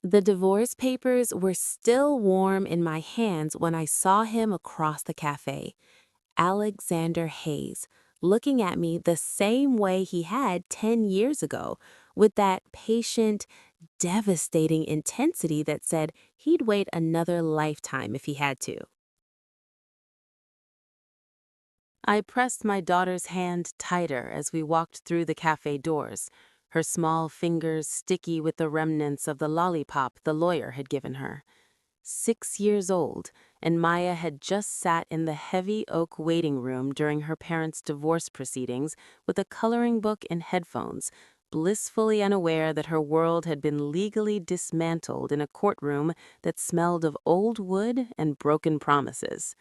The divorce papers were still warm in my hands when I saw him across the cafe. Alexander Hayes, looking at me the same way he had 10 years ago, with that patient, devastating intensity that said he'd wait another lifetime if he had to. I pressed my daughter's hand tighter as we walked through the cafe doors, her small fingers sticky with the remnants of the lollipop the lawyer had given her. 6 years old, and Maya had just sat in the heavy oak waiting room during her parents' divorce proceedings with a coloring book and headphones, blissfully unaware that her world had been legally dismantled in a courtroom that smelled of old wood and broken promises.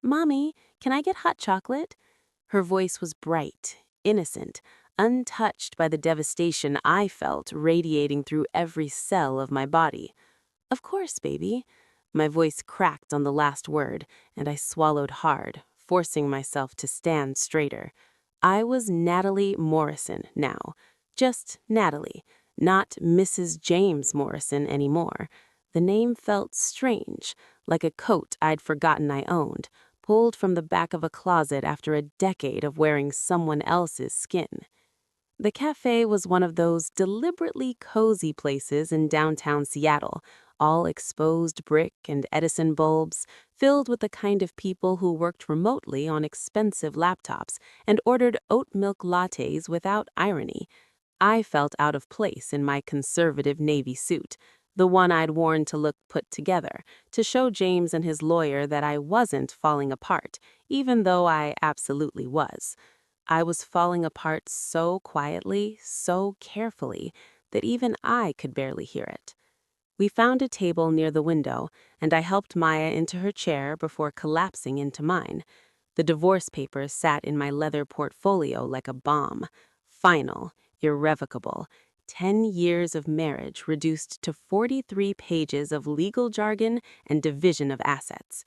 "Mommy, can I get hot chocolate?" Her voice was bright, innocent, untouched by the devastation I felt radiating through every cell of my body. "Of course, baby." My voice cracked on the last word, and I swallowed hard, forcing myself to stand straighter. I was Natalie Morrison now. Just Natalie, not Mrs. James Morrison anymore. The name felt strange, like a coat I'd forgotten I owned, pulled from the back of a closet after a decade of wearing someone else's skin. The cafe was one of those deliberately cozy places in downtown Seattle, all exposed brick and Edison bulbs, filled with the kind of people who worked remotely on expensive laptops and ordered oat milk lattes without irony. I felt out of place in my conservative navy suit, the one I'd worn to look put together, to show James and his lawyer that I wasn't falling apart, even though I absolutely was. I was falling apart so quietly, so carefully, that even I could barely hear it. We found a table near the window, and I helped Maya into her chair before collapsing into mine. The divorce papers sat in my leather portfolio like a bomb. Final, irrevocable. 10 years of marriage reduced to 43 pages of legal jargon and division of assets.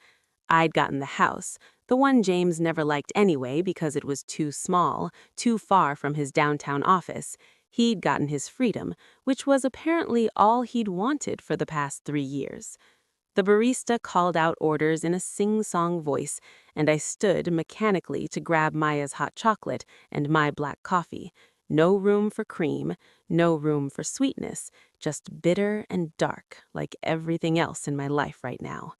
I'd gotten the house, the one James never liked anyway because it was too small, too far from his downtown office. He'd gotten his freedom, which was apparently all he'd wanted for the past 3 years. The barista called out orders in a sing-song voice, and I stood mechanically to grab Maya's hot chocolate and my black coffee. No room for cream, no room for sweetness, just bitter and dark like everything else in my life right now.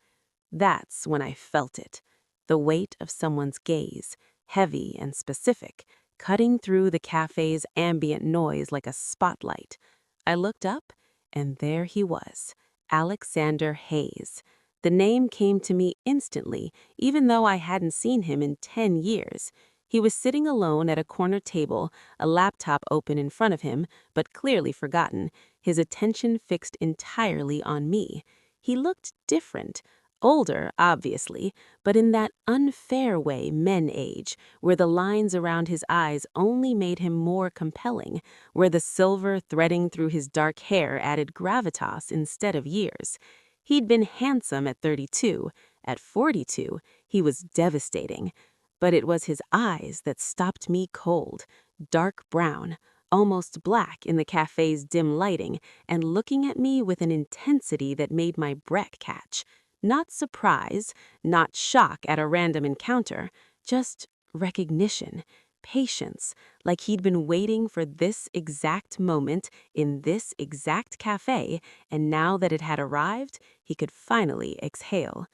That's when I felt it, the weight of someone's gaze, heavy and specific, cutting through the cafe's ambient noise like a spotlight. I looked up, and there he was, Alexander Hayes. The name came to me instantly, even though I hadn't seen him in 10 years. He was sitting alone at a corner table, a laptop open in front of him, but clearly forgotten, his attention fixed entirely on me. He looked different. Older, obviously, but in that unfair way men age, where the lines around his eyes only made him more compelling, where the silver threading through his dark hair added gravitas instead of years. He'd been handsome at 32. At 42, he was devastating. But it was his eyes that stopped me cold, dark brown, almost black in the cafe's dim lighting, and looking at me with an intensity that made my breath catch. Not surprise, not shock at a random encounter, just recognition, patience, like he'd been waiting for this exact moment in this exact cafe, and now that it had arrived, he could finally exhale.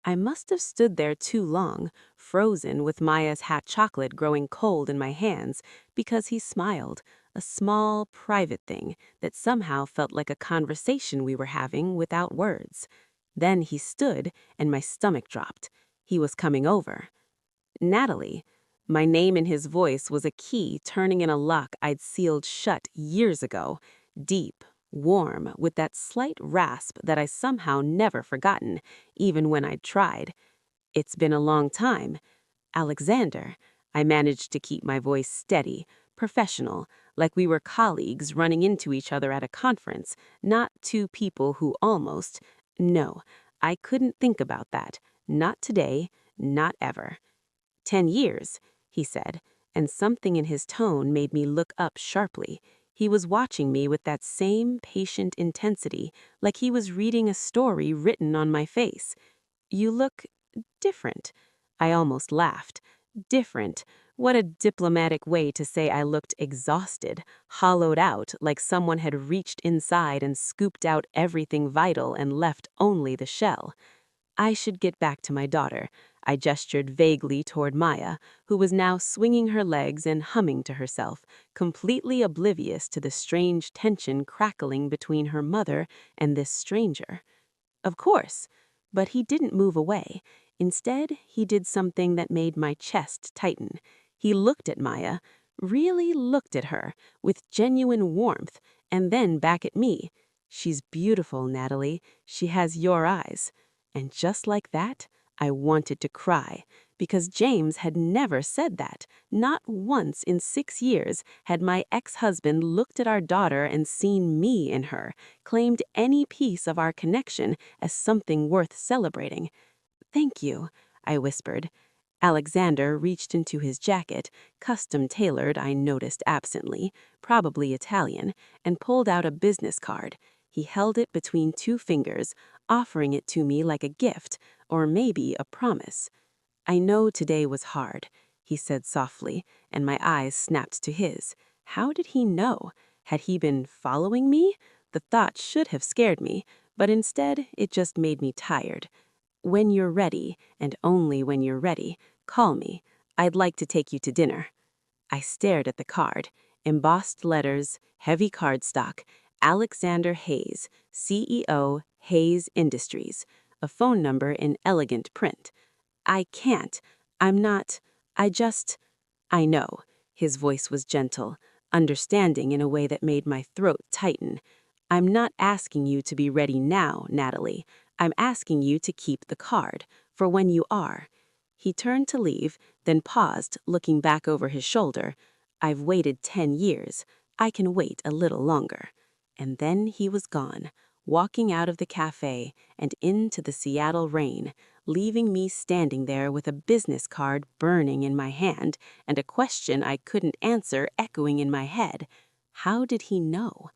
I must have stood there too long, frozen with Maya's hot chocolate growing cold in my hands, because he smiled, a small, private thing that somehow felt like a conversation we were having without words. Then he stood, and my stomach dropped. He was coming over. Natalie. My name in his voice was a key turning in a lock I'd sealed shut years ago. Deep, warm, with that slight rasp that I somehow never forgotten, even when I'd tried. "It's been a long time. Alexander." I managed to keep my voice steady, professional, like we were colleagues running into each other at a conference, not two people who almost— No, I couldn't think about that. Not today, not ever. 10 years, he said, and something in his tone made me look up sharply. He was watching me with that same patient intensity, like he was reading a story written on my face. "You look different." I almost laughed. Different. What a diplomatic way to say I looked exhausted, hollowed out, like someone had reached inside and scooped out everything vital and left only the shell. I should get back to my daughter. I gestured vaguely toward Maya, who was now swinging her legs and humming to herself, completely oblivious to the strange tension crackling between her mother and this stranger. Of course, but he didn't move away. Instead, he did something that made my chest tighten. He looked at Maya, really looked at her, with genuine warmth, and then back at me. "She's beautiful, Natalie. She has your eyes." And just like that, I wanted to cry, because James had never said that. Not once in 6 years had my ex-husband looked at our daughter and seen me in her, claimed any piece of our connection as something worth celebrating. "Thank you," I whispered. Alexander reached into his jacket, custom-tailored, I noticed absently, probably Italian, and pulled out a business card. He held it between two fingers, offering it to me like a gift, or maybe a promise. "I know today was hard," he said softly, and my eyes snapped to his. How did he know? Had he been following me? The thought should have scared me, but instead it just made me tired. "When you're ready, and only when you're ready, call me. I'd like to take you to dinner." I stared at the card. Embossed letters, heavy cardstock, Alexander Hayes, CEO, Hayes Industries. A phone number in elegant print. "I can't. I'm not. I know." His voice was gentle, understanding in a way that made my throat tighten. "I'm not asking you to be ready now, Natalie. I'm asking you to keep the card, for when you are." He turned to leave, then paused, looking back over his shoulder. "I've waited 10 years. I can wait a little longer." And then he was gone, walking out of the cafe and into the Seattle rain, leaving me standing there with a business card burning in my hand and a question I couldn't answer echoing in my head. How did he know?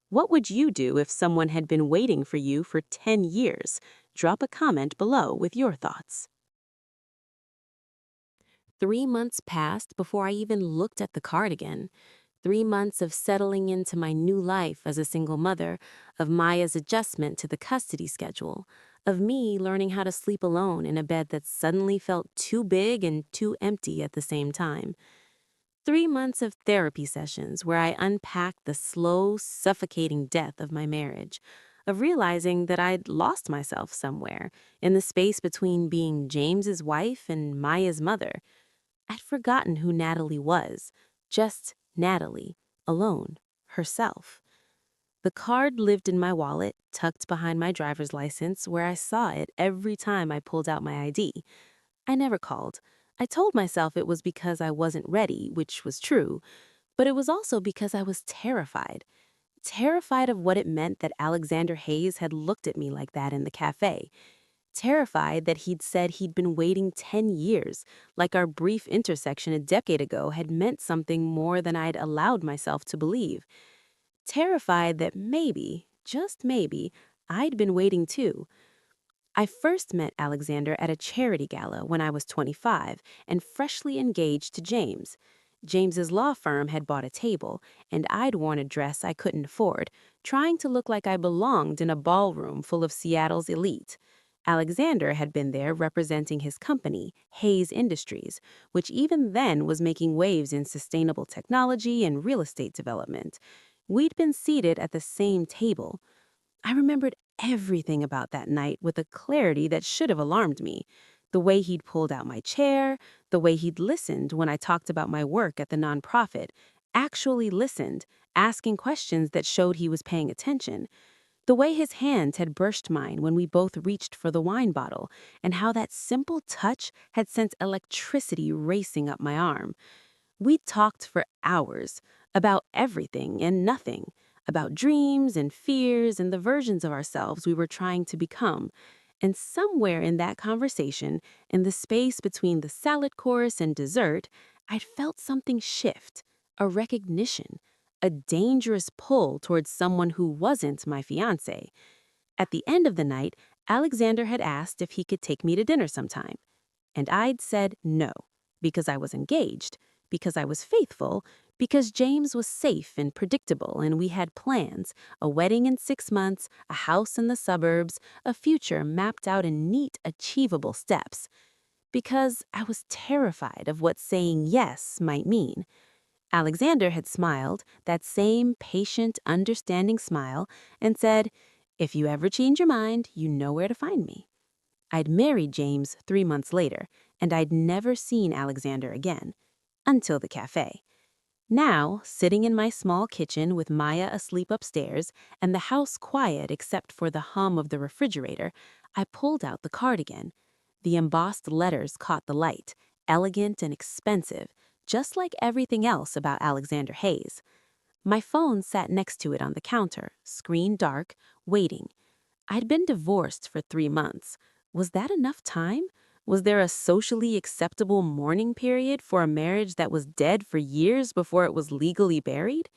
What would you do if someone had been waiting for you for 10 years? Drop a comment below with your thoughts. 3 months passed before I even looked at the card again. 3 months of settling into my new life as a single mother, of Maya's adjustment to the custody schedule, of me learning how to sleep alone in a bed that suddenly felt too big and too empty at the same time. 3 months of therapy sessions where I unpacked the slow, suffocating death of my marriage, of realizing that I'd lost myself somewhere in the space between being James's wife and Maya's mother. I'd forgotten who Natalie was, just Natalie, alone, herself. The card lived in my wallet, tucked behind my driver's license, where I saw it every time I pulled out my ID. I never called. I told myself it was because I wasn't ready, which was true, but it was also because I was terrified. Terrified of what it meant that Alexander Hayes had looked at me like that in the cafe. Terrified that he'd said he'd been waiting 10 years, like our brief intersection a decade ago had meant something more than I'd allowed myself to believe. Terrified that maybe, just maybe, I'd been waiting too. I first met Alexander at a charity gala when I was 25 and freshly engaged to James. James's law firm had bought a table, and I'd worn a dress I couldn't afford, trying to look like I belonged in a ballroom full of Seattle's elite. Alexander had been there representing his company, Hayes Industries, which even then was making waves in sustainable technology and real estate development. We'd been seated at the same table. I remembered everything about that night with a clarity that should have alarmed me. The way he'd pulled out my chair, the way he'd listened when I talked about my work at the nonprofit, actually listened, asking questions that showed he was paying attention. The way his hands had brushed mine when we both reached for the wine bottle, and how that simple touch had sent electricity racing up my arm. We talked for hours about everything and nothing, about dreams and fears and the versions of ourselves we were trying to become. And somewhere in that conversation, in the space between the salad course and dessert, I'd felt something shift, a recognition. a dangerous pull towards someone who wasn't my fiancé. At the end of the night, Alexander had asked if he could take me to dinner sometime. And I'd said no, because I was engaged, because I was faithful, because James was safe and predictable and we had plans, a wedding in 6 months, a house in the suburbs, a future mapped out in neat, achievable steps. Because I was terrified of what saying yes might mean. Alexander had smiled, that same patient, understanding smile, and said, "If you ever change your mind, you know where to find me." I'd married James 3 months later, and I'd never seen Alexander again. Until the cafe. Now, sitting in my small kitchen with Maya asleep upstairs and the house quiet except for the hum of the refrigerator, I pulled out the card again. The embossed letters caught the light, elegant and expensive, just like everything else about Alexander Hayes. My phone sat next to it on the counter, screen dark, waiting. I'd been divorced for 3 months. Was that enough time? Was there a socially acceptable mourning period for a marriage that was dead for years before it was legally buried?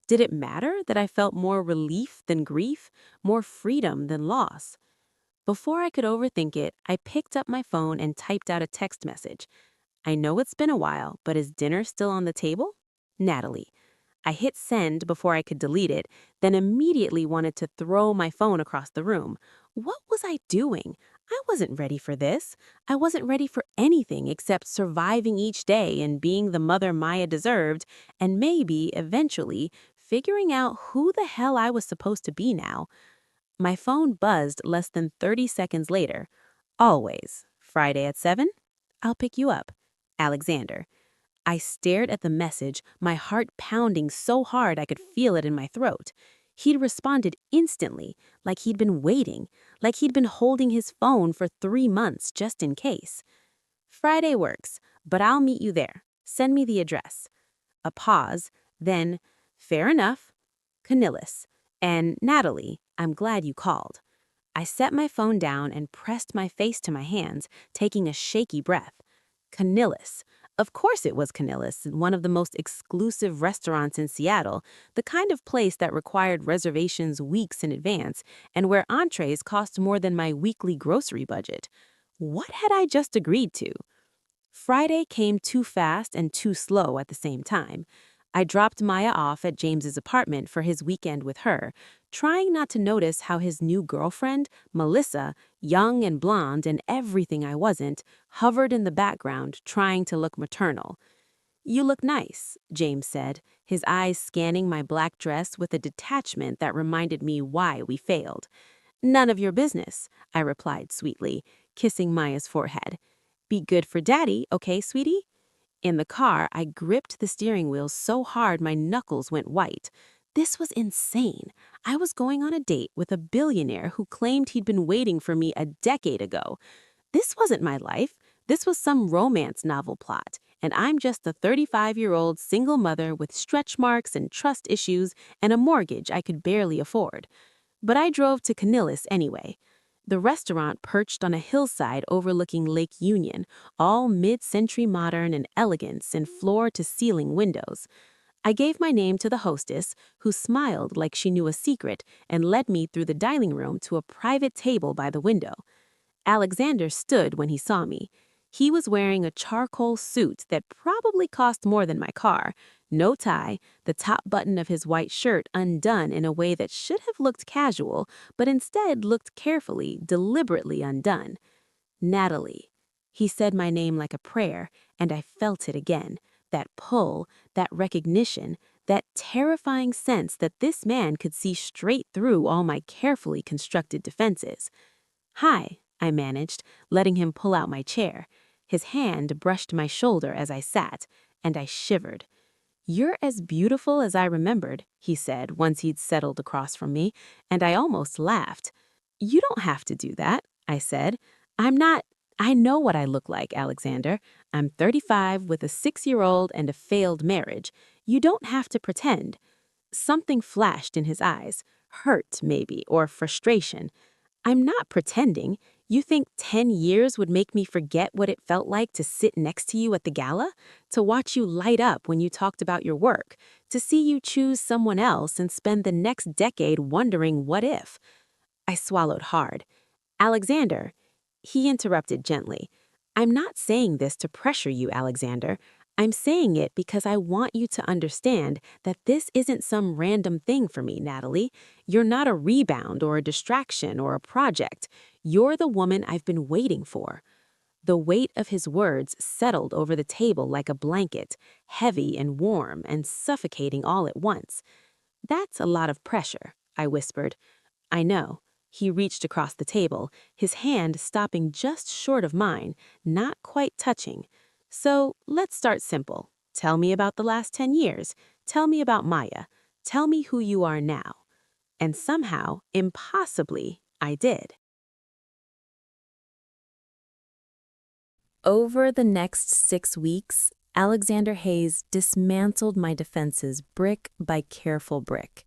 Did it matter that I felt more relief than grief, more freedom than loss? Before I could overthink it, I picked up my phone and typed out a text message. "I know it's been a while, but is dinner still on the table? Natalie." I hit send before I could delete it, then immediately wanted to throw my phone across the room. What was I doing? I wasn't ready for this. I wasn't ready for anything except surviving each day and being the mother Maya deserved, and maybe, eventually, figuring out who the hell I was supposed to be now. My phone buzzed less than 30 seconds later. "Always. Friday at 7? I'll pick you up. Alexander." I stared at the message, my heart pounding so hard I could feel it in my throat. He'd responded instantly, like he'd been waiting, like he'd been holding his phone for 3 months just in case. "Friday works, but I'll meet you there. Send me the address." A pause, then, "Fair enough. Canillis. And Natalie, I'm glad you called." I set my phone down and pressed my face to my hands, taking a shaky breath. Canillis. Of course it was Canillis, one of the most exclusive restaurants in Seattle, the kind of place that required reservations weeks in advance, and where entrees cost more than my weekly grocery budget. What had I just agreed to? Friday came too fast and too slow at the same time. I dropped Maya off at James's apartment for his weekend with her, trying not to notice how his new girlfriend, Melissa, young and blonde and everything I wasn't, hovered in the background trying to look maternal. "You look nice," James said, his eyes scanning my black dress with a detachment that reminded me why we failed. "None of your business," I replied sweetly, kissing Maya's forehead. "Be good for Daddy, okay, sweetie?" In the car, I gripped the steering wheel so hard my knuckles went white. This was insane. I was going on a date with a billionaire who claimed he'd been waiting for me a decade ago. This wasn't my life. This was some romance novel plot, and I'm just a 35-year-old single mother with stretch marks and trust issues and a mortgage I could barely afford. But I drove to Canillis anyway. The restaurant perched on a hillside overlooking Lake Union, all mid-century modern and elegance and floor-to-ceiling windows. I gave my name to the hostess, who smiled like she knew a secret and led me through the dining room to a private table by the window. Alexander stood when he saw me. He was wearing a charcoal suit that probably cost more than my car, no tie, the top button of his white shirt undone in a way that should have looked casual, but instead looked carefully, deliberately undone. "Natalie." He said my name like a prayer, and I felt it again. That pull, that recognition, that terrifying sense that this man could see straight through all my carefully constructed defenses. "Hi," I managed, letting him pull out my chair. His hand brushed my shoulder as I sat, and I shivered. "You're as beautiful as I remembered," he said once he'd settled across from me, and I almost laughed. "You don't have to do that," I said. I know what I look like, Alexander. I'm 35 with a 6-year-old and a failed marriage. You don't have to pretend." Something flashed in his eyes, hurt maybe, or frustration. "I'm not pretending. You think 10 years would make me forget what it felt like to sit next to you at the gala? To watch you light up when you talked about your work? To see you choose someone else and spend the next decade wondering what if? I swallowed hard. Alexander, he interrupted gently. I'm not saying this to pressure you, Alexander. I'm saying it because I want you to understand that this isn't some random thing for me, Natalie. You're not a rebound or a distraction or a project. You're the woman I've been waiting for. The weight of his words settled over the table like a blanket, heavy and warm and suffocating all at once. That's a lot of pressure, I whispered. I know. He reached across the table, his hand stopping just short of mine, not quite touching. So let's start simple. Tell me about the last 10 years. Tell me about Maya. Tell me who you are now. And somehow, impossibly, I did. Over the next 6 weeks, Alexander Hayes dismantled my defenses brick by careful brick.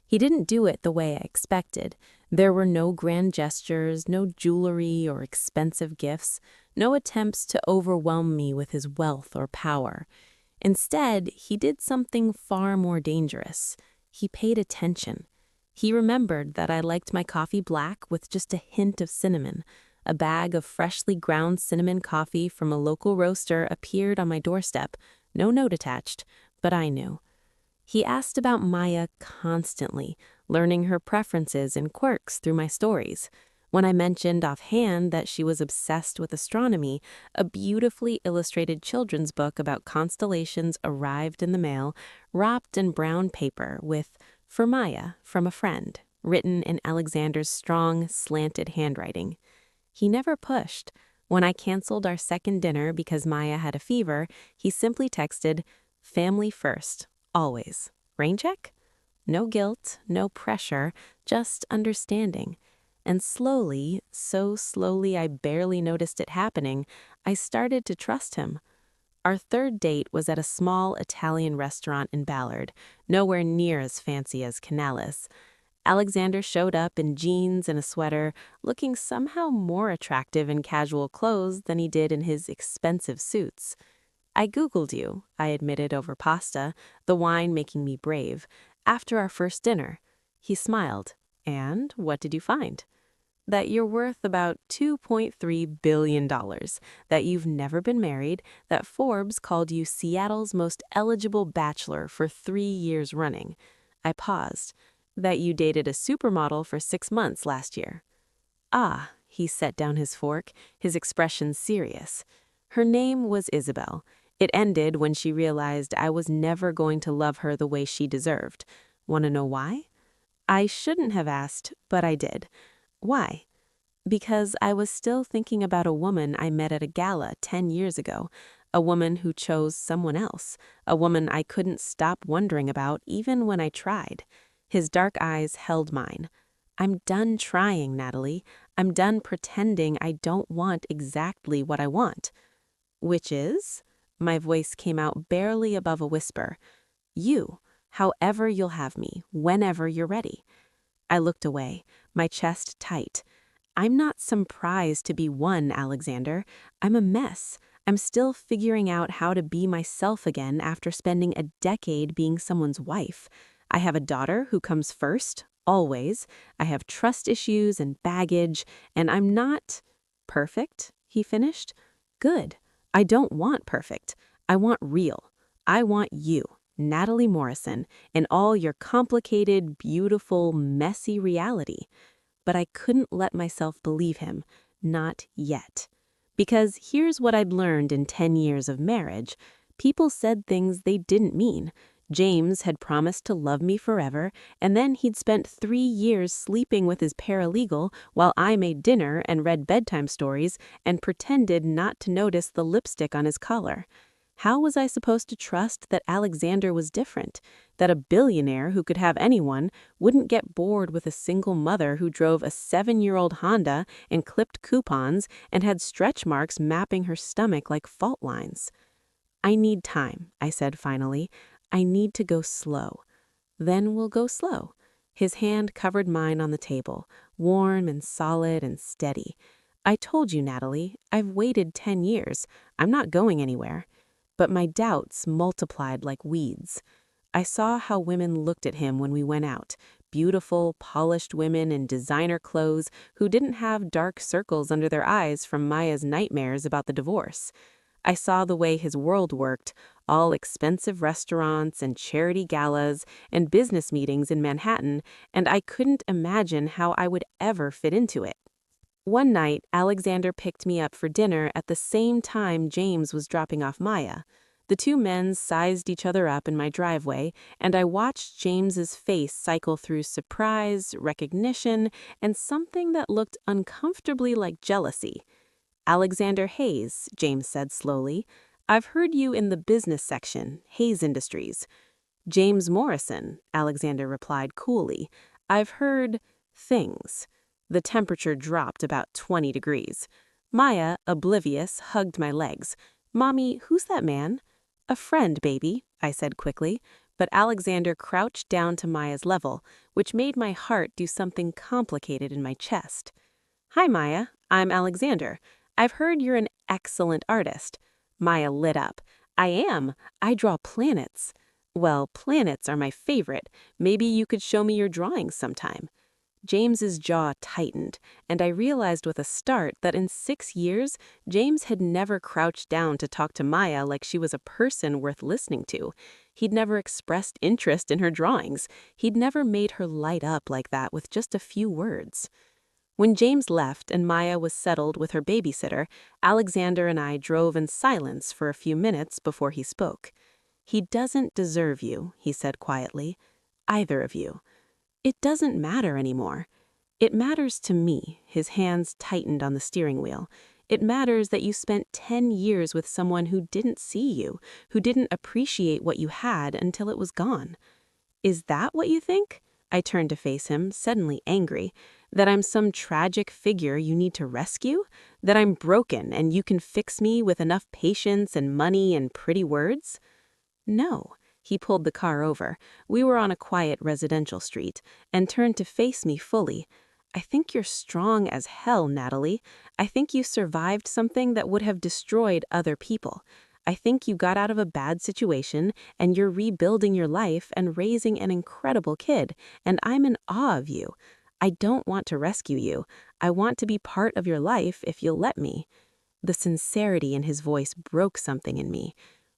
He didn't do it the way I expected. There were no grand gestures, no jewelry or expensive gifts, no attempts to overwhelm me with his wealth or power. Instead, he did something far more dangerous. He paid attention. He remembered that I liked my coffee black with just a hint of cinnamon. A bag of freshly ground cinnamon coffee from a local roaster appeared on my doorstep. No note attached, but I knew. He asked about Maya constantly, learning her preferences and quirks through my stories. When I mentioned offhand that she was obsessed with astronomy, a beautifully illustrated children's book about constellations arrived in the mail, wrapped in brown paper with "For Maya, from a friend," written in Alexander's strong, slanted handwriting. He never pushed. When I canceled our second dinner because Maya had a fever, he simply texted, "Family first, always. Rain check?" No guilt, no pressure, just understanding. And slowly, so slowly I barely noticed it happening, I started to trust him. Our third date was at a small Italian restaurant in Ballard, nowhere near as fancy as Canales. Alexander showed up in jeans and a sweater, looking somehow more attractive in casual clothes than he did in his expensive suits. "I Googled you," I admitted over pasta, the wine making me brave, "after our first dinner." He smiled. "And what did you find?" "That you're worth about $2.3 billion, that you've never been married, that Forbes called you Seattle's most eligible bachelor for 3 years running." I paused. "That you dated a supermodel for 6 months last year." "Ah," he set down his fork, his expression serious. "Her name was Isabel. It ended when she realized I was never going to love her the way she deserved. Want to know why?" I shouldn't have asked, but I did. "Why?" "Because I was still thinking about a woman I met at a gala 10 years ago, a woman who chose someone else, a woman I couldn't stop wondering about even when I tried." His dark eyes held mine. "I'm done trying, Natalie. I'm done pretending I don't want exactly what I want." "Which is?" My voice came out barely above a whisper. "You. However you'll have me, whenever you're ready." I looked away, my chest tight. "I'm not some prize to be won, Alexander. I'm a mess. I'm still figuring out how to be myself again after spending a decade being someone's wife. I have a daughter who comes first, always. I have trust issues and baggage, and I'm not perfect," he finished. "Good. I don't want perfect. I want real. I want you, Natalie Morrison, in all your complicated, beautiful, messy reality." But I couldn't let myself believe him, not yet. Because here's what I'd learned in 10 years of marriage. People said things they didn't mean. James had promised to love me forever, and then he'd spent 3 years sleeping with his paralegal while I made dinner and read bedtime stories and pretended not to notice the lipstick on his collar. How was I supposed to trust that Alexander was different, that a billionaire who could have anyone wouldn't get bored with a single mother who drove a 7-year-old Honda and clipped coupons and had stretch marks mapping her stomach like fault lines? "I need time," I said finally. "I need to go slow." "Then we'll go slow." His hand covered mine on the table, warm and solid and steady. I told you, Natalie, I've waited 10 years. I'm not going anywhere. But my doubts multiplied like weeds. I saw how women looked at him when we went out. Beautiful, polished women in designer clothes who didn't have dark circles under their eyes from Maya's nightmares about the divorce. I saw the way his world worked, all expensive restaurants and charity galas and business meetings in Manhattan, and I couldn't imagine how I would ever fit into it. One night, Alexander picked me up for dinner at the same time James was dropping off Maya. The two men sized each other up in my driveway, and I watched James's face cycle through surprise, recognition, and something that looked uncomfortably like jealousy. Alexander Hayes, James said slowly. I've heard you in the business section, Hayes Industries. James Morrison, Alexander replied coolly. I've heard things. The temperature dropped about 20 degrees. Maya, oblivious, hugged my legs. Mommy, who's that man? A friend, baby, I said quickly, but Alexander crouched down to Maya's level, which made my heart do something complicated in my chest. Hi, Maya. I'm Alexander. I've heard you're an excellent artist. Maya lit up. I am. I draw planets. Well, planets are my favorite. Maybe you could show me your drawings sometime. James's jaw tightened, and I realized with a start that in 6 years, James had never crouched down to talk to Maya like she was a person worth listening to. He'd never expressed interest in her drawings. He'd never made her light up like that with just a few words. When James left and Maya was settled with her babysitter, Alexander and I drove in silence for a few minutes before he spoke. He doesn't deserve you, he said quietly. Either of you. It doesn't matter anymore. It matters to me, his hands tightened on the steering wheel. It matters that you spent 10 years with someone who didn't see you, who didn't appreciate what you had until it was gone. Is that what you think? I turned to face him, suddenly angry. That I'm some tragic figure you need to rescue? That I'm broken and you can fix me with enough patience and money and pretty words? No. He pulled the car over. We were on a quiet residential street, and turned to face me fully. I think you're strong as hell, Natalie. I think you survived something that would have destroyed other people. I think you got out of a bad situation, and you're rebuilding your life and raising an incredible kid, and I'm in awe of you. I don't want to rescue you. I want to be part of your life if you'll let me. The sincerity in his voice broke something in me.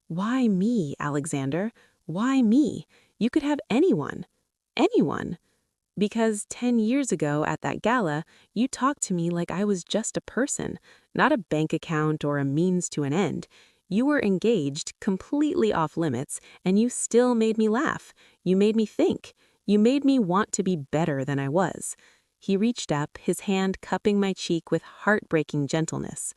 Why me, Alexander? Why me? You could have anyone. Anyone. Because 10 years ago at that gala, you talked to me like I was just a person, not a bank account or a means to an end. You were engaged, completely off limits, and you still made me laugh. You made me think. You made me want to be better than I was. He reached up, his hand cupping my cheek with heartbreaking gentleness.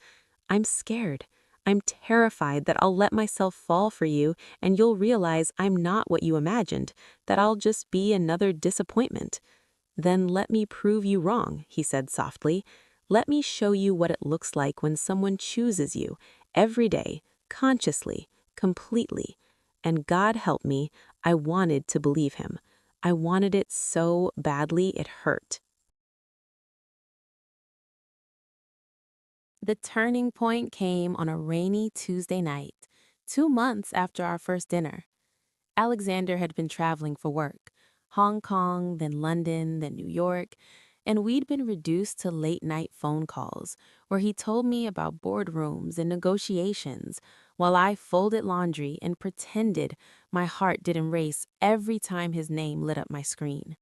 I'm scared. I'm terrified that I'll let myself fall for you and you'll realize I'm not what you imagined, that I'll just be another disappointment. Then let me prove you wrong, he said softly. Let me show you what it looks like when someone chooses you, every day, consciously, completely. And God help me, I wanted to believe him. I wanted it so badly it hurt. The turning point came on a rainy Tuesday night, 2 months after our first dinner. Alexander had been traveling for work, Hong Kong, then London, then New York, and we'd been reduced to late-night phone calls where he told me about boardrooms and negotiations while I folded laundry and pretended my heart didn't race every time his name lit up my screen.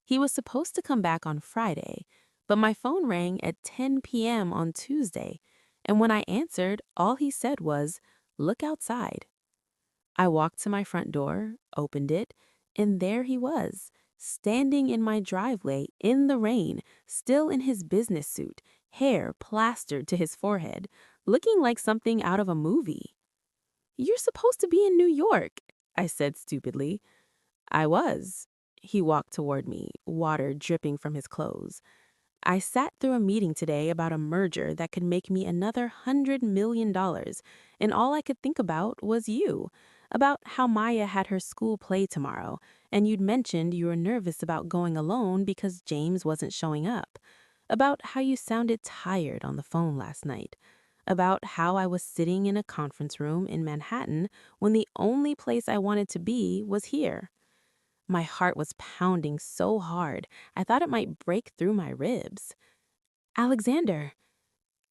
He was supposed to come back on Friday, but my phone rang at 10 p.m. on Tuesday, and when I answered, all he said was, "Look outside." I walked to my front door, opened it, and there he was, standing in my driveway in the rain, still in his business suit, hair plastered to his forehead, looking like something out of a movie. "You're supposed to be in New York," I said stupidly. I was. He walked toward me, water dripping from his clothes. I sat through a meeting today about a merger that could make me another $100 million, and all I could think about was you, about how Maya had her school play tomorrow, and you'd mentioned you were nervous about going alone because James wasn't showing up, about how you sounded tired on the phone last night, about how I was sitting in a conference room in Manhattan when the only place I wanted to be was here. My heart was pounding so hard, I thought it might break through my ribs. Alexander,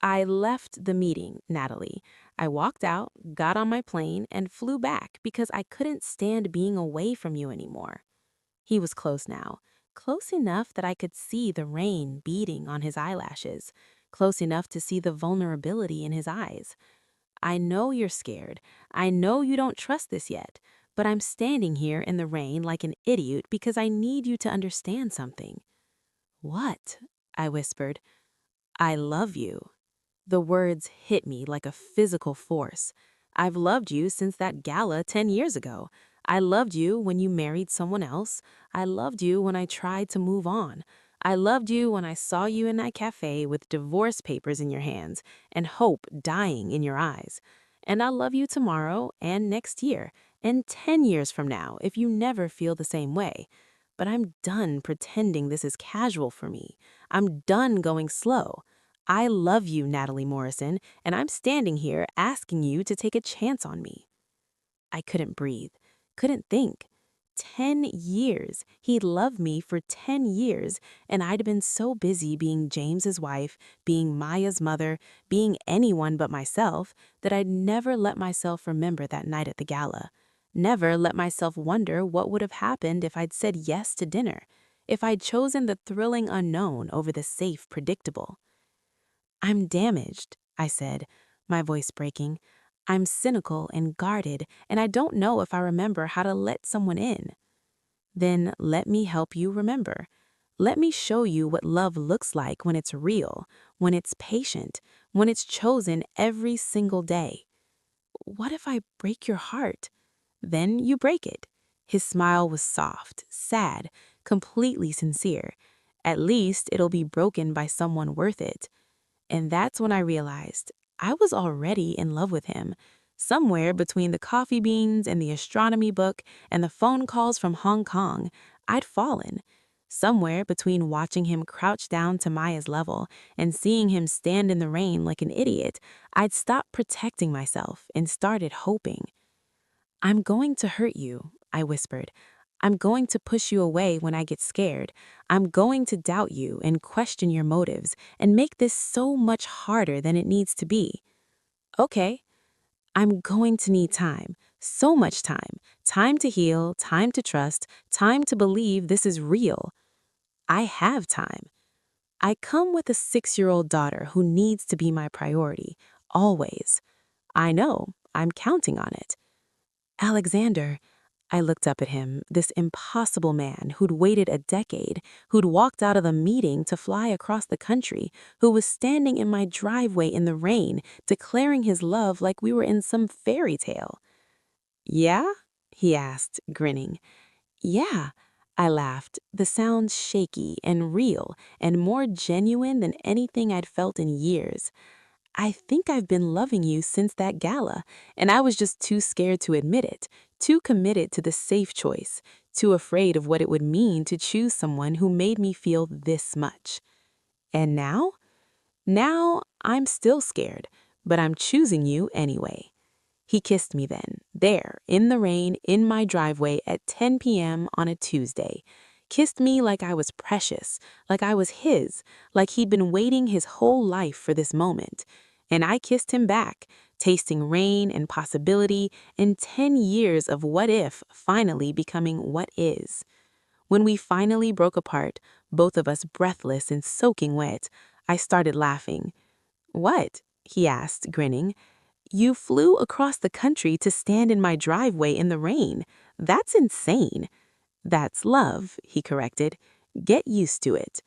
I left the meeting, Natalie. I walked out, got on my plane, and flew back because I couldn't stand being away from you anymore. He was close now, close enough that I could see the rain beating on his eyelashes, close enough to see the vulnerability in his eyes. I know you're scared. I know you don't trust this yet, but I'm standing here in the rain like an idiot because I need you to understand something. What? I whispered. I love you. The words hit me like a physical force. I've loved you since that gala 10 years ago. I loved you when you married someone else. I loved you when I tried to move on. I loved you when I saw you in that cafe with divorce papers in your hands and hope dying in your eyes. And I'll love you tomorrow and next year and 10 years from now if you never feel the same way. But I'm done pretending this is casual for me. I'm done going slow. I love you, Natalie Morrison, and I'm standing here asking you to take a chance on me. I couldn't breathe, couldn't think. 10 years. He'd loved me for 10 years, and I'd been so busy being James's wife, being Maya's mother, being anyone but myself, that I'd never let myself remember that night at the gala. Never let myself wonder what would have happened if I'd said yes to dinner, if I'd chosen the thrilling unknown over the safe, predictable. I'm damaged, I said, my voice breaking. I'm cynical and guarded, and I don't know if I remember how to let someone in. Then let me help you remember. Let me show you what love looks like when it's real, when it's patient, when it's chosen every single day. What if I break your heart? Then you break it. His smile was soft, sad, completely sincere. At least it'll be broken by someone worth it. And that's when I realized I was already in love with him. Somewhere between the coffee beans and the astronomy book and the phone calls from Hong Kong, I'd fallen. Somewhere between watching him crouch down to Maya's level and seeing him stand in the rain like an idiot, I'd stopped protecting myself and started hoping. I'm going to hurt you, I whispered. I'm going to push you away when I get scared. I'm going to doubt you and question your motives and make this so much harder than it needs to be. Okay, I'm going to need time, so much time. Time to heal, time to trust, time to believe this is real. I have time. I come with a 6-year-old daughter who needs to be my priority, always. I know, I'm counting on it. Alexander, I looked up at him, this impossible man who'd waited a decade, who'd walked out of the meeting to fly across the country, who was standing in my driveway in the rain, declaring his love like we were in some fairy tale. Yeah? He asked, grinning. Yeah, I laughed, the sound shaky and real and more genuine than anything I'd felt in years. I think I've been loving you since that gala, and I was just too scared to admit it, too committed to the safe choice, too afraid of what it would mean to choose someone who made me feel this much. And now? Now I'm still scared, but I'm choosing you anyway. He kissed me then, there, in the rain, in my driveway at 10 p.m. on a Tuesday. Kissed me like I was precious, like I was his, like he'd been waiting his whole life for this moment. And I kissed him back, tasting rain and possibility and 10 years of what if finally becoming what is. When we finally broke apart, both of us breathless and soaking wet, I started laughing. What? He asked, grinning. You flew across the country to stand in my driveway in the rain. That's insane. That's love, he corrected. Get used to it.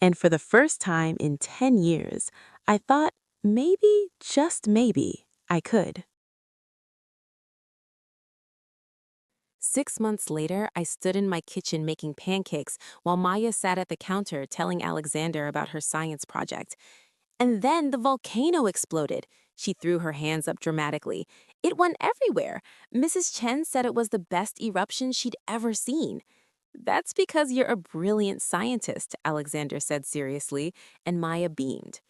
And for the first time in 10 years, I thought maybe, just maybe, I could. 6 months later, I stood in my kitchen making pancakes while Maya sat at the counter telling Alexander about her science project. And then the volcano exploded. She threw her hands up dramatically. It went everywhere. Mrs. Chen said it was the best eruption she'd ever seen. That's because you're a brilliant scientist, Alexander said seriously, and Maya beamed.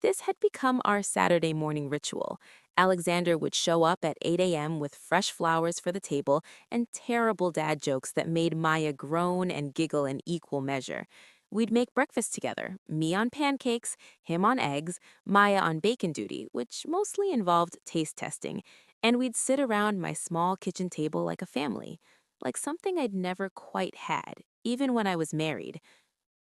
This had become our Saturday morning ritual. Alexander would show up at 8 a.m. with fresh flowers for the table and terrible dad jokes that made Maya groan and giggle in equal measure. We'd make breakfast together, me on pancakes, him on eggs, Maya on bacon duty, which mostly involved taste testing, and we'd sit around my small kitchen table like a family, like something I'd never quite had, even when I was married.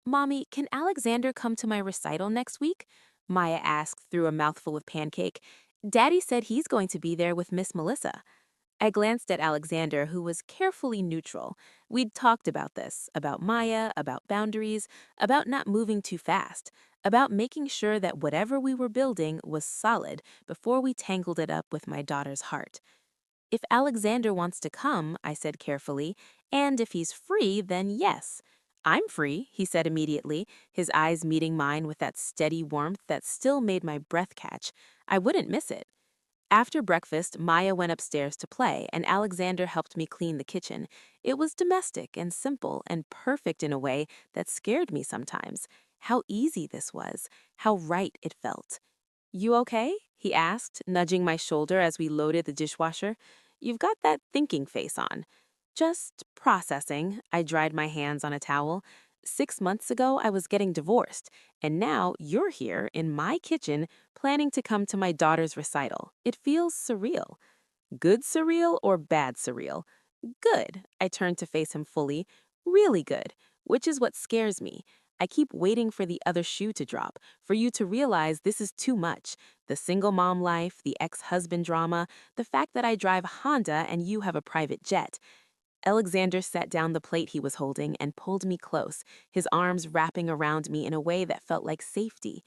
Mommy, can Alexander come to my recital next week? Maya asked through a mouthful of pancake. Daddy said he's going to be there with Miss Melissa. I glanced at Alexander, who was carefully neutral. We'd talked about this, about Maya, about boundaries, about not moving too fast, about making sure that whatever we were building was solid before we tangled it up with my daughter's heart. If Alexander wants to come, I said carefully, and if he's free, then yes. I'm free, he said immediately, his eyes meeting mine with that steady warmth that still made my breath catch. I wouldn't miss it. After breakfast, Maya went upstairs to play, and Alexander helped me clean the kitchen. It was domestic and simple and perfect in a way that scared me sometimes. How easy this was, how right it felt. You okay? He asked, nudging my shoulder as we loaded the dishwasher. You've got that thinking face on. Just processing. I dried my hands on a towel. 6 months ago, I was getting divorced, and now you're here in my kitchen planning to come to my daughter's recital. It feels surreal. Good surreal or bad surreal? Good. I turned to face him fully. Really good. Which is what scares me. I keep waiting for the other shoe to drop, for you to realize this is too much. The single mom life, the ex-husband drama, the fact that I drive a Honda and you have a private jet. Alexander set down the plate he was holding and pulled me close, his arms wrapping around me in a way that felt like safety.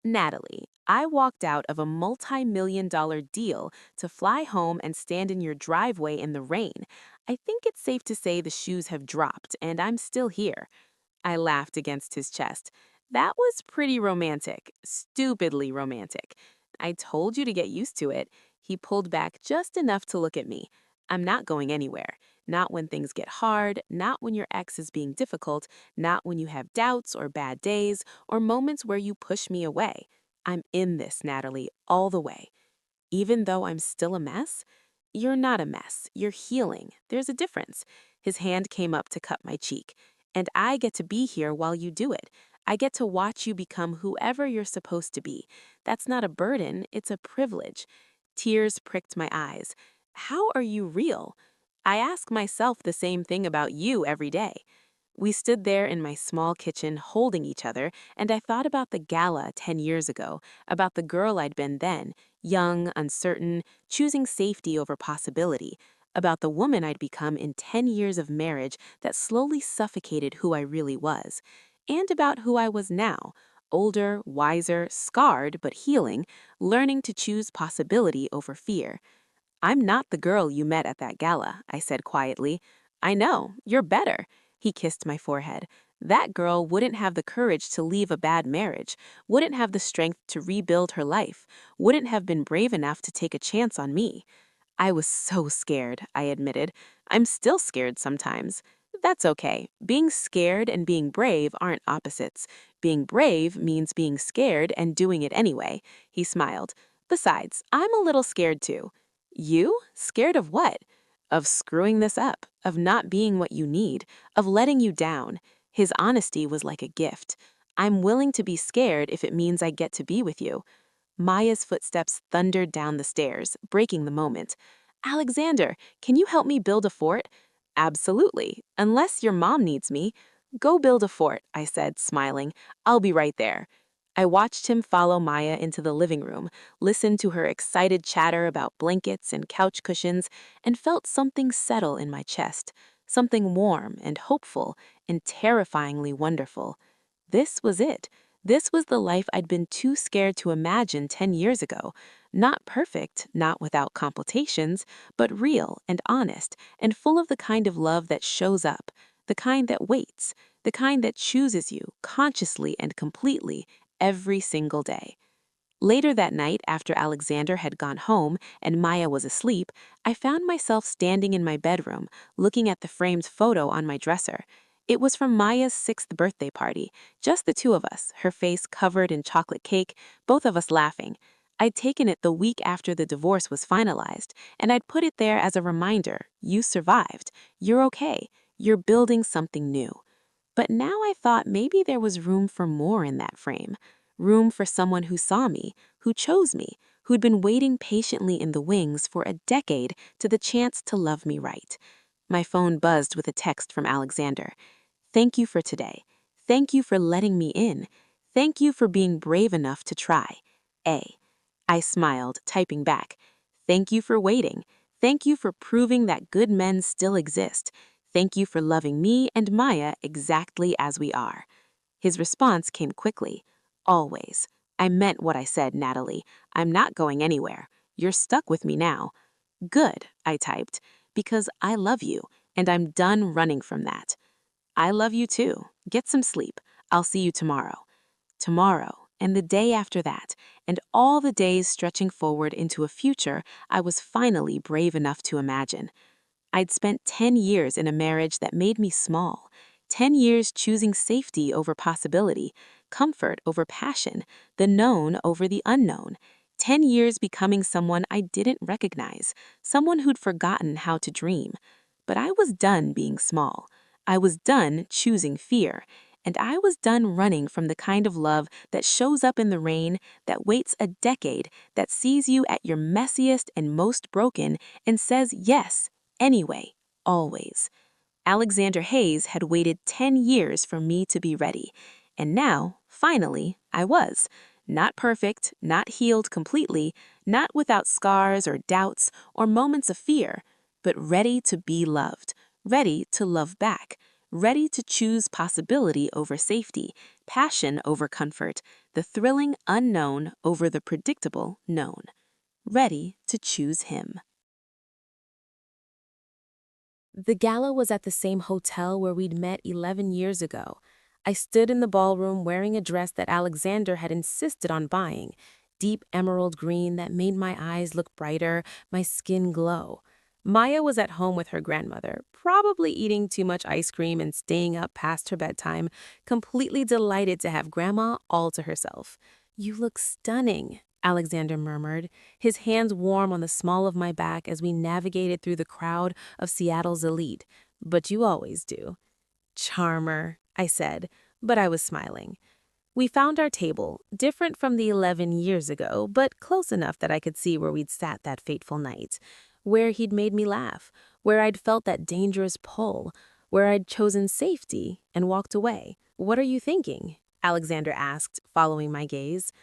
Natalie, I walked out of a multi-million-dollar deal to fly home and stand in your driveway in the rain. I think it's safe to say the shoes have dropped, and I'm still here. I laughed against his chest. That was pretty romantic, stupidly romantic. I told you to get used to it. He pulled back just enough to look at me. I'm not going anywhere. Not when things get hard, not when your ex is being difficult, not when you have doubts or bad days, or moments where you push me away. I'm in this, Natalie, all the way. Even though I'm still a mess? You're not a mess. You're healing. There's a difference. His hand came up to cut my cheek. And I get to be here while you do it. I get to watch you become whoever you're supposed to be. That's not a burden, it's a privilege. Tears pricked my eyes. How are you real? I ask myself the same thing about you every day. We stood there in my small kitchen holding each other, and I thought about the gala 10 years ago, about the girl I'd been then, young, uncertain, choosing safety over possibility, about the woman I'd become in 10 years of marriage that slowly suffocated who I really was, and about who I was now, older, wiser, scarred but healing, learning to choose possibility over fear. I'm not the girl you met at that gala, I said quietly. I know, you're better. He kissed my forehead. That girl wouldn't have the courage to leave a bad marriage, wouldn't have the strength to rebuild her life, wouldn't have been brave enough to take a chance on me. I was so scared, I admitted. I'm still scared sometimes. That's okay. Being scared and being brave aren't opposites. Being brave means being scared and doing it anyway. He smiled. Besides, I'm a little scared too. You? Scared of what? Of screwing this up, of not being what you need, of letting you down. His honesty was like a gift. I'm willing to be scared if it means I get to be with you. Maya's footsteps thundered down the stairs, breaking the moment. Alexander, can you help me build a fort? Absolutely, unless your mom needs me. Go build a fort, I said, smiling. I'll be right there. I watched him follow Maya into the living room, listened to her excited chatter about blankets and couch cushions, and felt something settle in my chest, something warm and hopeful and terrifyingly wonderful. This was it. This was the life I'd been too scared to imagine 10 years ago. Not perfect, not without complications, but real and honest, and full of the kind of love that shows up, the kind that waits, the kind that chooses you consciously and completely every single day. Later that night, after Alexander had gone home and Maya was asleep, I found myself standing in my bedroom, looking at the framed photo on my dresser. It was from Maya's 6th birthday party, just the two of us, her face covered in chocolate cake, both of us laughing. I'd taken it the week after the divorce was finalized, and I'd put it there as a reminder: you survived, you're okay, you're building something new. But now I thought maybe there was room for more in that frame. Room for someone who saw me, who chose me, who'd been waiting patiently in the wings for a decade to the chance to love me right. My phone buzzed with a text from Alexander. Thank you for today. Thank you for letting me in. Thank you for being brave enough to try. A. I smiled, typing back. Thank you for waiting. Thank you for proving that good men still exist. Thank you for loving me and Maya exactly as we are. His response came quickly. Always. I meant what I said, Natalie. I'm not going anywhere. You're stuck with me now. Good, I typed, because I love you, and I'm done running from that. I love you too. Get some sleep. I'll see you tomorrow. Tomorrow, and the day after that, and all the days stretching forward into a future I was finally brave enough to imagine. I'd spent 10 years in a marriage that made me small, 10 years choosing safety over possibility, comfort over passion, the known over the unknown, 10 years becoming someone I didn't recognize, someone who'd forgotten how to dream. But I was done being small. I was done choosing fear. And I was done running from the kind of love that shows up in the rain, that waits a decade, that sees you at your messiest and most broken, and says yes, anyway, always. Alexander Hayes had waited 10 years for me to be ready. And now, finally, I was. Not perfect, not healed completely, not without scars or doubts or moments of fear, but ready to be loved, ready to love back, ready to choose possibility over safety, passion over comfort, the thrilling unknown over the predictable known. Ready to choose him. The gala was at the same hotel where we'd met 11 years ago. I stood in the ballroom wearing a dress that Alexander had insisted on buying, deep emerald green that made my eyes look brighter, my skin glow. Maya was at home with her grandmother, probably eating too much ice cream and staying up past her bedtime, completely delighted to have Grandma all to herself. "You look stunning," Alexander murmured, his hands warm on the small of my back as we navigated through the crowd of Seattle's elite. "But you always do." "Charmer," I said, but I was smiling. We found our table, different from the 11 years ago, but close enough that I could see where we'd sat that fateful night, where he'd made me laugh, where I'd felt that dangerous pull, where I'd chosen safety and walked away. "What are you thinking?" Alexander asked, following my gaze.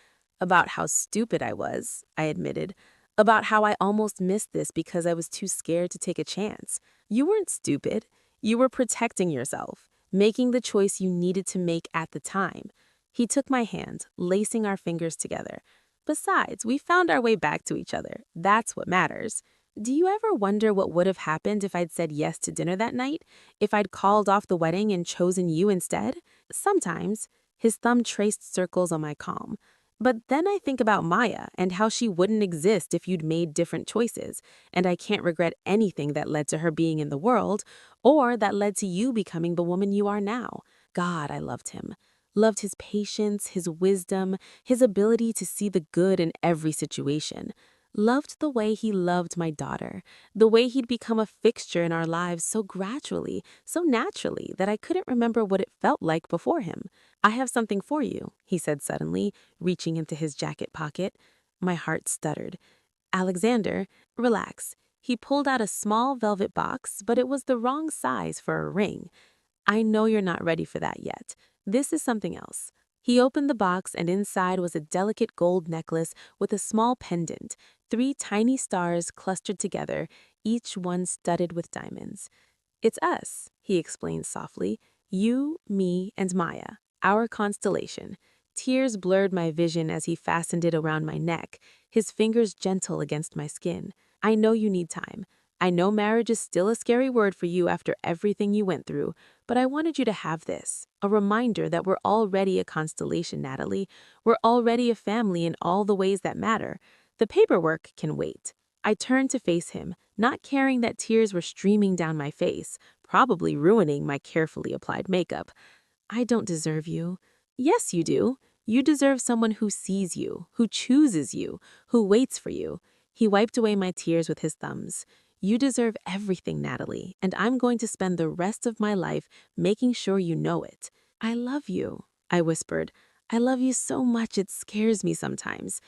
"About how stupid I was," I admitted. "About how I almost missed this because I was too scared to take a chance. You weren't stupid. You were protecting yourself, making the choice you needed to make at the time." He took my hand, lacing our fingers together. "Besides, we found our way back to each other. That's what matters. Do you ever wonder what would have happened if I'd said yes to dinner that night? If I'd called off the wedding and chosen you instead?" "Sometimes." His thumb traced circles on my palm. "But then I think about Maya and how she wouldn't exist if you'd made different choices, and I can't regret anything that led to her being in the world, or that led to you becoming the woman you are now." God, I loved him. Loved his patience, his wisdom, his ability to see the good in every situation. Loved the way he loved my daughter, the way he'd become a fixture in our lives so gradually, so naturally, that I couldn't remember what it felt like before him. "I have something for you," he said suddenly, reaching into his jacket pocket. My heart stuttered. "Alexander, relax." He pulled out a small velvet box, but it was the wrong size for a ring. "I know you're not ready for that yet. This is something else." He opened the box, and inside was a delicate gold necklace with a small pendant, 3 tiny stars clustered together, each one studded with diamonds. "It's us," he explained softly. "You, me, and Maya. Our constellation." Tears blurred my vision as he fastened it around my neck, his fingers gentle against my skin. "I know you need time. I know marriage is still a scary word for you after everything you went through, but I wanted you to have this, a reminder that we're already a constellation, Natalie. We're already a family in all the ways that matter. The paperwork can wait." I turned to face him, not caring that tears were streaming down my face, probably ruining my carefully applied makeup. I don't deserve you. Yes, you do. You deserve someone who sees you, who chooses you, who waits for you. He wiped away my tears with his thumbs. You deserve everything, Natalie, and I'm going to spend the rest of my life making sure you know it. I love you, I whispered. I love you so much it scares me sometimes.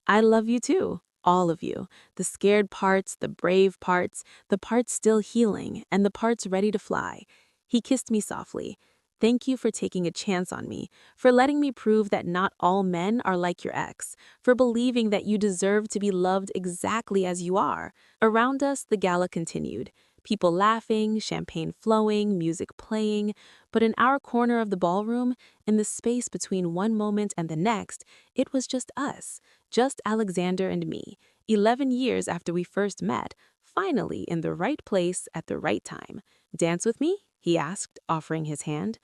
I love you too, all of you. The scared parts, the brave parts, the parts still healing, and the parts ready to fly. He kissed me softly. Thank you for taking a chance on me, for letting me prove that not all men are like your ex, for believing that you deserve to be loved exactly as you are. Around us, the gala continued. People laughing, champagne flowing, music playing. But in our corner of the ballroom, in the space between one moment and the next, it was just us, just Alexander and me, 11 years after we first met, finally in the right place at the right time. Dance with me? He asked, offering his hand.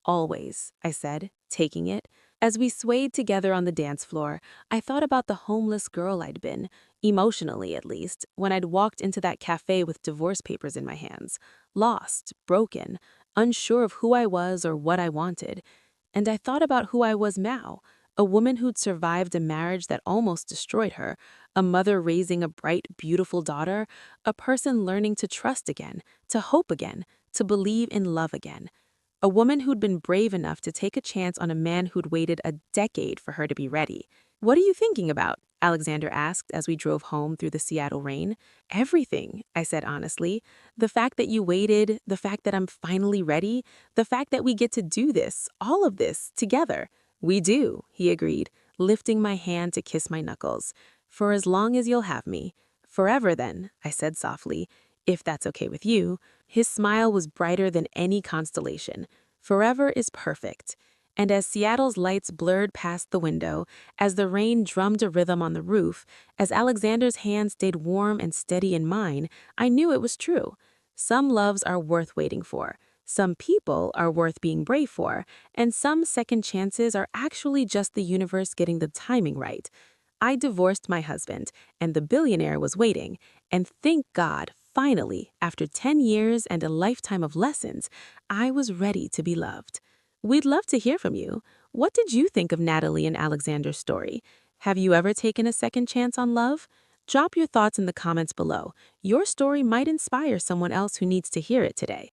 Always, I said, taking it. As we swayed together on the dance floor, I thought about the homeless girl I'd been, emotionally at least, when I'd walked into that cafe with divorce papers in my hands, lost, broken, unsure of who I was or what I wanted. And I thought about who I was now, a woman who'd survived a marriage that almost destroyed her, a mother raising a bright, beautiful daughter, a person learning to trust again, to hope again, to believe in love again. A woman who'd been brave enough to take a chance on a man who'd waited a decade for her to be ready. What are you thinking about? Alexander asked as we drove home through the Seattle rain. Everything, I said honestly. The fact that you waited, the fact that I'm finally ready, the fact that we get to do this, all of this, together. We do, he agreed, lifting my hand to kiss my knuckles. For as long as you'll have me. Forever then, I said softly, if that's okay with you. His smile was brighter than any constellation. Forever is perfect. And as Seattle's lights blurred past the window, as the rain drummed a rhythm on the roof, as Alexander's hand stayed warm and steady in mine, I knew it was true. Some loves are worth waiting for. Some people are worth being brave for. And some second chances are actually just the universe getting the timing right. I divorced my husband, and the billionaire was waiting. And thank God, finally, after 10 years and a lifetime of lessons, I was ready to be loved. We'd love to hear from you. What did you think of Natalie and Alexander's story? Have you ever taken a second chance on love? Drop your thoughts in the comments below. Your story might inspire someone else who needs to hear it today.